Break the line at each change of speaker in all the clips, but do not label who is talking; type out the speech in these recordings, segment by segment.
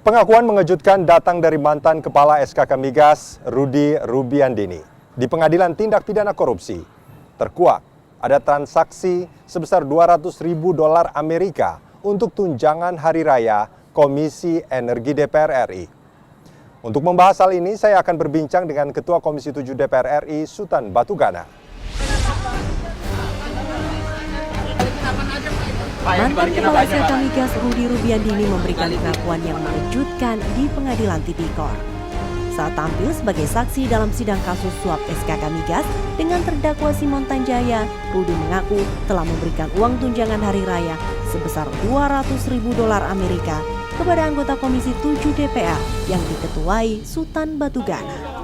Pengakuan mengejutkan datang dari mantan Kepala SKK Migas, Rudy Rubiandini. Di Pengadilan Tindak Pidana Korupsi, terkuak ada transaksi sebesar $200.000 Amerika untuk tunjangan Hari Raya Komisi Energi DPR RI. Untuk membahas hal ini, saya akan berbincang dengan Ketua Komisi 7 DPR RI, Sutan Batugana.
Mantan Kepala SKK Migas Rudy Rubiandini memberikan pengakuan yang mengejutkan di Pengadilan Tipikor. Saat tampil sebagai saksi dalam sidang kasus suap SKK Migas dengan terdakwa Simon Tanjaya, Rudy mengaku telah memberikan uang tunjangan hari raya sebesar $200.000 Amerika kepada anggota Komisi 7 DPR yang diketuai Sutan Batugana.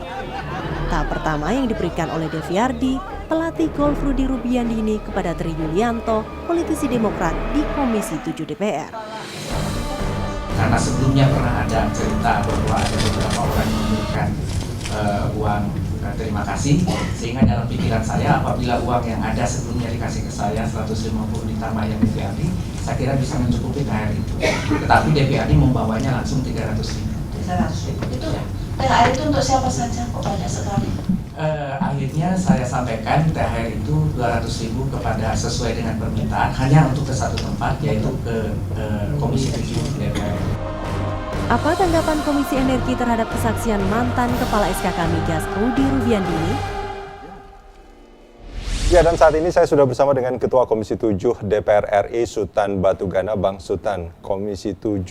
Tahap pertama yang diberikan oleh Deviardi, pelatih golf Rudy Rubiandini kepada Tri Yulianto, politisi Demokrat di Komisi 7 DPR.
Karena sebelumnya pernah ada cerita bahwa ada beberapa orang yang memberikan uang terima kasih, sehingga dalam pikiran saya apabila uang yang ada sebelumnya dikasih ke saya 150 ditambah yang DPRD, saya kira bisa mencukupi THR itu. Tetapi DPRD membawanya langsung 300.000.
300.000 itu ya? THR itu untuk siapa saja? Kok banyak sekali?
Akhirnya saya sampaikan THR itu 200.000 kepada sesuai dengan permintaan hanya untuk ke satu tempat, yaitu ke Komisi 7 DPR.
Apa tanggapan Komisi Energi terhadap kesaksian mantan Kepala SKK Migas Rudy Rubiandini?
Ya, dan saat ini saya sudah bersama dengan Ketua Komisi 7 DPR RI, Sutan Batugana. Bang Sutan, Komisi 7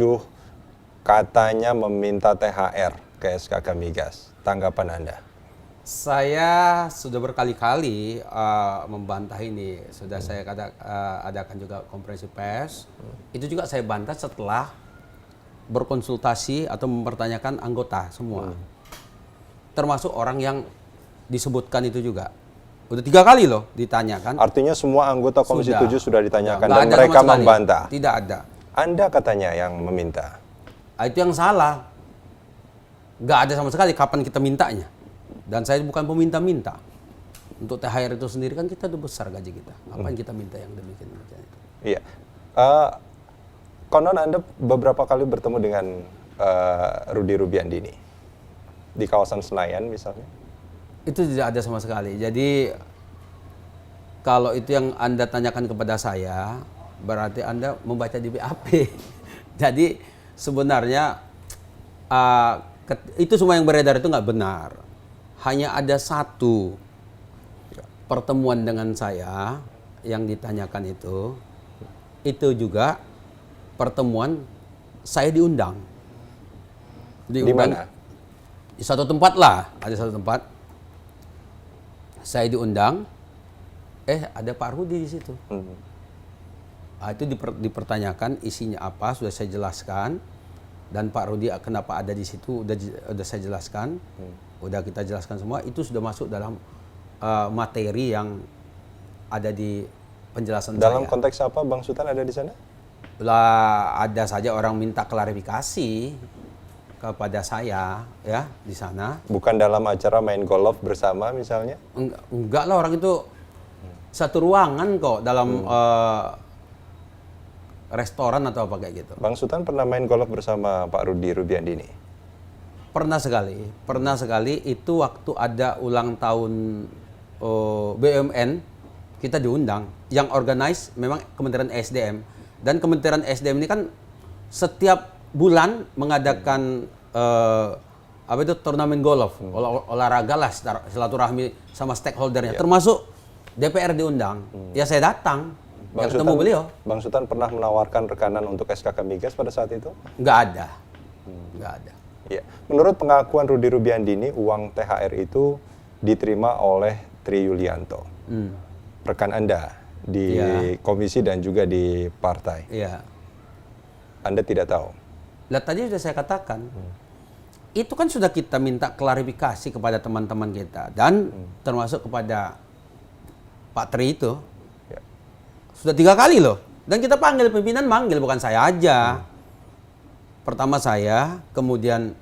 katanya meminta THR ke SKK Migas. Tanggapan Anda?
Saya sudah berkali-kali membantah ini. Sudah saya adakan juga konferensi pers. Itu juga saya bantah setelah berkonsultasi atau mempertanyakan anggota semua. Termasuk orang yang disebutkan itu juga. Udah 3 kali loh ditanyakan.
Artinya semua anggota Komisi 7 sudah ditanyakan
Nggak
dan
ada
mereka
sama sekali.
membantah.
Tidak ada.
Anda katanya yang meminta.
Itu yang salah. Nggak ada sama sekali kapan kita mintanya. Dan saya bukan peminta-minta. Untuk THR itu sendiri kan kita udah besar gaji kita. Apa yang kita minta yang demikian itu?
Iya. Konon Anda beberapa kali bertemu dengan Rudy Rubiandini di kawasan Senayan misalnya.
Itu tidak ada sama sekali. Jadi kalau itu yang Anda tanyakan kepada saya, berarti Anda membaca di BAP. Jadi sebenarnya itu semua yang beredar itu nggak benar. Hanya ada satu pertemuan dengan saya yang ditanyakan itu juga pertemuan saya diundang.
Di mana?
Di satu tempat lah, ada satu tempat. Saya diundang, ada Pak Rudy di situ. Itu dipertanyakan isinya apa, sudah saya jelaskan. Dan Pak Rudy kenapa ada di situ, udah saya jelaskan. Udah kita jelaskan semua, itu sudah masuk dalam materi yang ada di penjelasan
Dalam
saya.
konteks apa Bang Sutan ada di sana?
Lah ada saja orang minta klarifikasi kepada saya ya di sana.
Bukan dalam acara main golf bersama misalnya?
Enggak lah, orang itu satu ruangan kok dalam restoran atau apa kayak gitu.
Bang Sutan pernah main golf bersama Pak Rudy Rubiandini?
Pernah sekali itu waktu ada ulang tahun BUMN kita diundang. Yang organize memang Kementerian SDM. Dan Kementerian SDM ini kan setiap bulan mengadakan turnamen golf, olahraga lah, silaturahmi sama stakeholdernya, termasuk DPR diundang. Ya saya datang, ketemu beliau.
Bang Sutan pernah menawarkan rekanan untuk SKK Migas pada saat itu?
Nggak ada.
Ya. Menurut pengakuan Rudy Rubiandini, uang THR itu diterima oleh Tri Yulianto, rekan Anda di komisi dan juga di partai.
Iya.
Anda tidak tahu?
Lah tadi sudah saya katakan, itu kan sudah kita minta klarifikasi kepada teman-teman kita dan termasuk kepada Pak Tri itu.
Ya.
Sudah 3 kali loh. Dan kita panggil pimpinan, bukan saya aja. Pertama saya, kemudian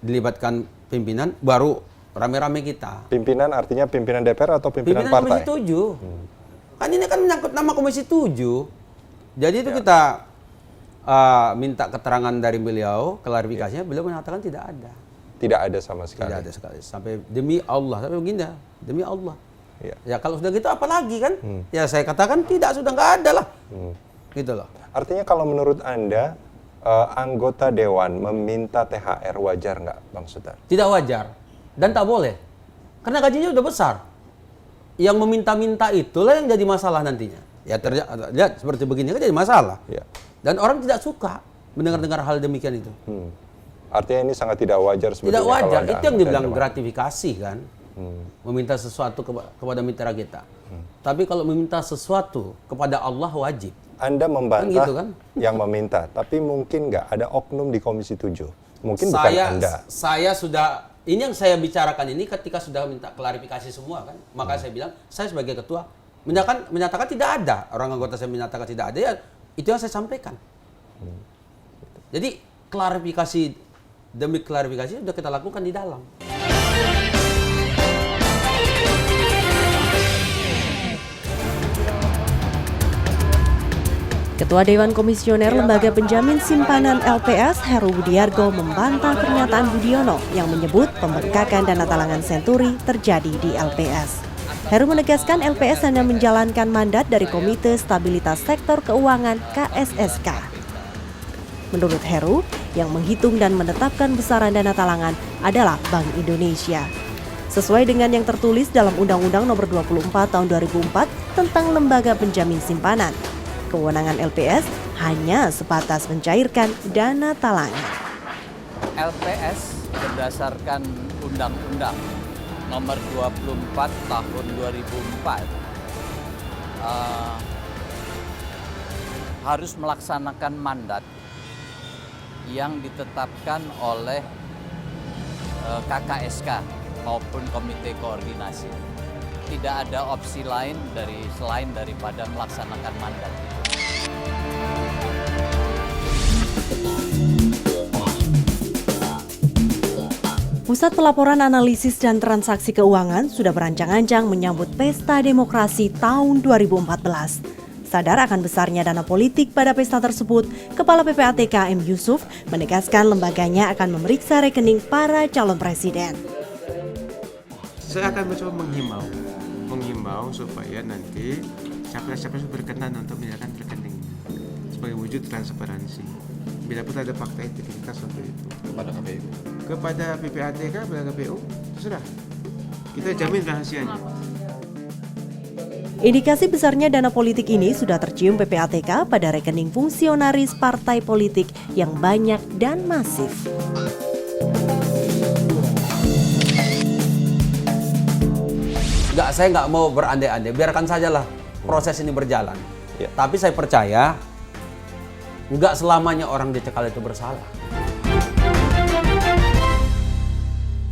dilibatkan pimpinan, baru rame-rame kita.
Pimpinan artinya pimpinan DPR atau pimpinan partai?
Komisi 7. Kan ini kan menyangkut nama Komisi 7. Jadi itu kita minta keterangan dari beliau, klarifikasinya, beliau mengatakan tidak ada.
Tidak ada sama sekali.
Tidak ada sekali. Sampai demi Allah, sampai begini, demi Allah.
Iya.
Ya kalau sudah gitu apa lagi kan? Ya saya katakan tidak, sudah nggak ada lah. Gitu loh.
Artinya kalau menurut Anda, anggota Dewan meminta THR wajar nggak, Bang Sutar?
Tidak wajar dan tak boleh. Karena gajinya udah besar. Yang meminta-minta itulah yang jadi masalah nantinya. Ya lihat seperti begini kan jadi masalah.
Ya.
Dan orang tidak suka mendengar-dengar hal demikian itu.
Artinya ini sangat tidak wajar sebetulnya.
Tidak wajar,
kalau ada
itu yang
anggota
dibilang
Dewan.
gratifikasi kan. Meminta sesuatu kepada mitra kita. Tapi kalau meminta sesuatu kepada Allah wajib.
Anda membantah
Kan gitu kan?
yang meminta, tapi mungkin nggak ada oknum di Komisi 7. Mungkin bukan Anda.
Saya sudah, ini yang saya bicarakan ini ketika sudah minta klarifikasi semua kan. Maka saya bilang, saya sebagai ketua menyatakan tidak ada. Orang anggota saya menyatakan tidak ada, ya itu yang saya sampaikan. Jadi klarifikasi demi klarifikasi sudah kita lakukan di dalam.
Ketua Dewan Komisioner Lembaga Penjamin Simpanan LPS Heru Budiargo membantah pernyataan Budiono yang menyebut pembengkakan dana talangan Senturi terjadi di LPS. Heru menegaskan LPS hanya menjalankan mandat dari Komite Stabilitas Sektor Keuangan KSSK. Menurut Heru, yang menghitung dan menetapkan besaran dana talangan adalah Bank Indonesia. Sesuai dengan yang tertulis dalam Undang-Undang Nomor 24 Tahun 2004 tentang Lembaga Penjamin Simpanan, kewenangan LPS hanya sebatas mencairkan dana talangan.
LPS berdasarkan Undang-Undang Nomor 24 Tahun 2004 harus melaksanakan mandat yang ditetapkan oleh KKSK maupun Komite Koordinasi. Tidak ada opsi lain selain daripada melaksanakan mandat itu.
Pusat Pelaporan Analisis dan Transaksi Keuangan sudah berancang-ancang menyambut Pesta Demokrasi tahun 2014. Sadar akan besarnya dana politik pada pesta tersebut, Kepala PPATK M. Yusuf menegaskan lembaganya akan memeriksa rekening para calon presiden.
Saya akan mencoba menghimbau supaya nanti capres-capres berkenan untuk menyerahkan rekening sebagai wujud transparansi. Bila pun ada fakta integritas untuk itu. Kepada KPU? Kepada PPATK, kepada KPU, sudah. Kita jamin rahasianya.
Indikasi besarnya dana politik ini sudah tercium PPATK pada rekening fungsionaris partai politik yang banyak dan masif.
Saya nggak mau berandai-andai, biarkan sajalah proses ini berjalan.
Ya.
Tapi saya percaya nggak selamanya orang dicekal itu bersalah.